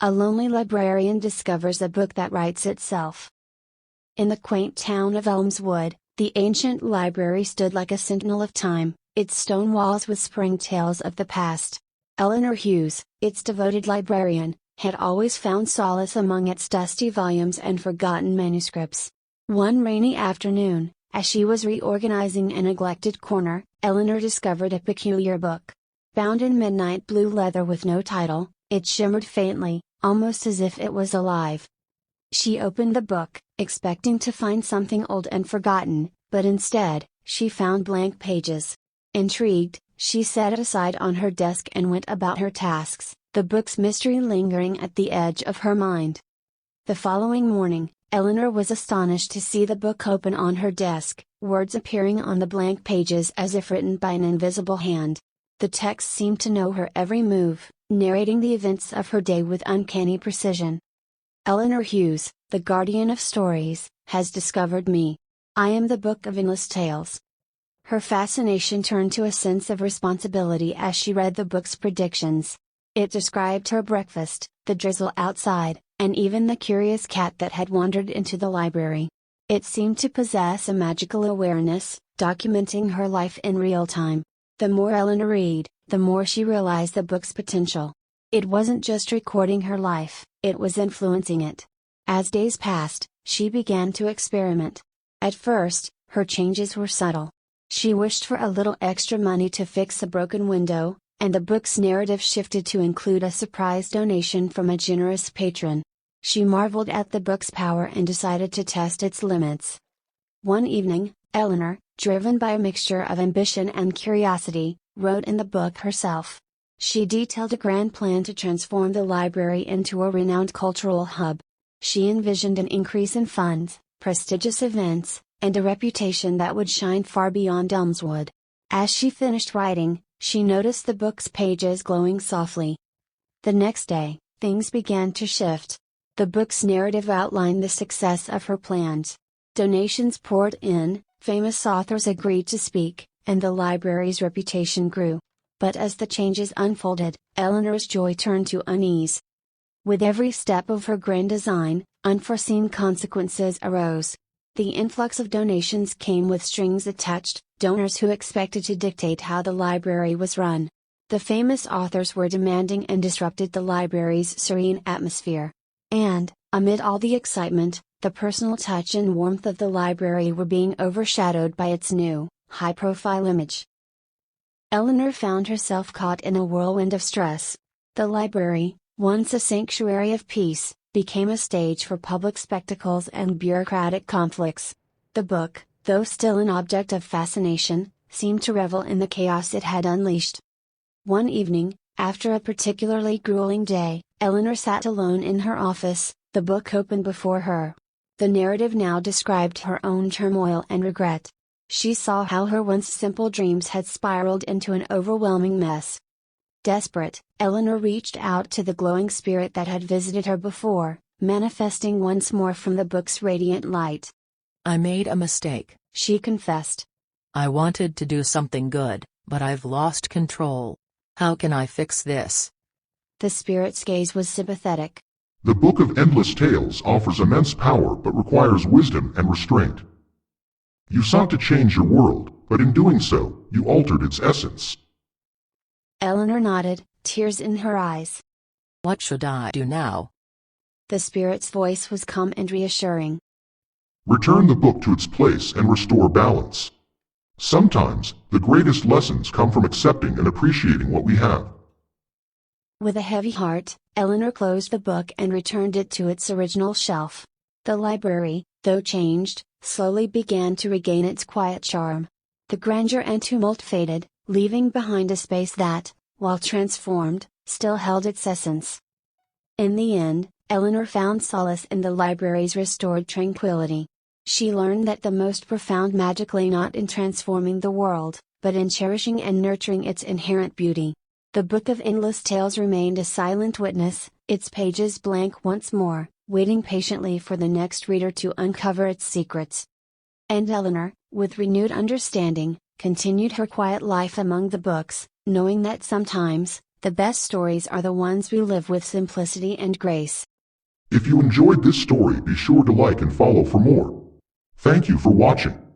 A lonely librarian discovers a book that writes itself. In the quaint town of Elmswood, the ancient library stood like a sentinel of time, its stone walls whispering tales of the past. Eleanor Hughes, its devoted librarian, had always found solace among its dusty volumes and forgotten manuscripts. One rainy afternoon, as she was reorganizing a neglected corner, Eleanor discovered a peculiar book. Bound in midnight blue leather with no title, it shimmered faintly, almost as if it was alive. She opened the book, expecting to find something old and forgotten, but instead, she found blank pages. Intrigued, she set it aside on her desk and went about her tasks, the book's mystery lingering at the edge of her mind. The following morning, Eleanor was astonished to see the book open on her desk, words appearing on the blank pages as if written by an invisible hand. The text seemed to know her every move, narrating the events of her day with uncanny precision. Eleanor Hughes, the guardian of stories, has discovered me. I am the book of endless tales. Her fascination turned to a sense of responsibility as she read the book's predictions. It described her breakfast, the drizzle outside, and even the curious cat that had wandered into the library. It seemed to possess a magical awareness, documenting her life in real time. The more Eleanor read, the more she realized the book's potential. It wasn't just recording her life, it was influencing it. As days passed, she began to experiment. At first, her changes were subtle. She wished for a little extra money to fix a broken window, and the book's narrative shifted to include a surprise donation from a generous patron. She marveled at the book's power and decided to test its limits. One evening, Eleanor, driven by a mixture of ambition and curiosity, wrote in the book herself. She detailed a grand plan to transform the library into a renowned cultural hub. She envisioned an increase in funds, prestigious events, and a reputation that would shine far beyond Elmswood. As she finished writing, she noticed the book's pages glowing softly. The next day, things began to shift. The book's narrative outlined the success of her plans. Donations poured in, famous authors agreed to speak, and the library's reputation grew. But as the changes unfolded, Eleanor's joy turned to unease. With every step of her grand design, unforeseen consequences arose. The influx of donations came with strings attached, donors who expected to dictate how the library was run. The famous authors were demanding and disrupted the library's serene atmosphere. And, amid all the excitement, the personal touch and warmth of the library were being overshadowed by its new, high-profile image. Eleanor found herself caught in a whirlwind of stress. The library, once a sanctuary of peace, became a stage for public spectacles and bureaucratic conflicts. The book, though still an object of fascination, seemed to revel in the chaos it had unleashed. One evening, after a particularly grueling day, Eleanor sat alone in her office, the book open before her. The narrative now described her own turmoil and regret. She saw how her once simple dreams had spiraled into an overwhelming mess. Desperate, Eleanor reached out to the glowing spirit that had visited her before, manifesting once more from the book's radiant light. I made a mistake, she confessed. I wanted to do something good, but I've lost control. How can I fix this? The spirit's gaze was sympathetic. The Book of Endless Tales offers immense power but requires wisdom and restraint. You sought to change your world, but in doing so, you altered its essence. Eleanor nodded, tears in her eyes. What should I do now? The spirit's voice was calm and reassuring. Return the book to its place and restore balance. Sometimes, the greatest lessons come from accepting and appreciating what we have. With a heavy heart, Eleanor closed the book and returned it to its original shelf. The library, though changed, slowly began to regain its quiet charm. The grandeur and tumult faded, leaving behind a space that, while transformed, still held its essence. In the end, Eleanor found solace in the library's restored tranquility. She learned that the most profound magic lay not in transforming the world, but in cherishing and nurturing its inherent beauty. The Book of Endless Tales remained a silent witness, its pages blank once more, waiting patiently for the next reader to uncover its secrets. And Eleanor, with renewed understanding, continued her quiet life among the books, knowing that sometimes, The best stories are the ones we live with simplicity and grace. If you enjoyed this story, be sure to like and follow for more. Thank you for watching.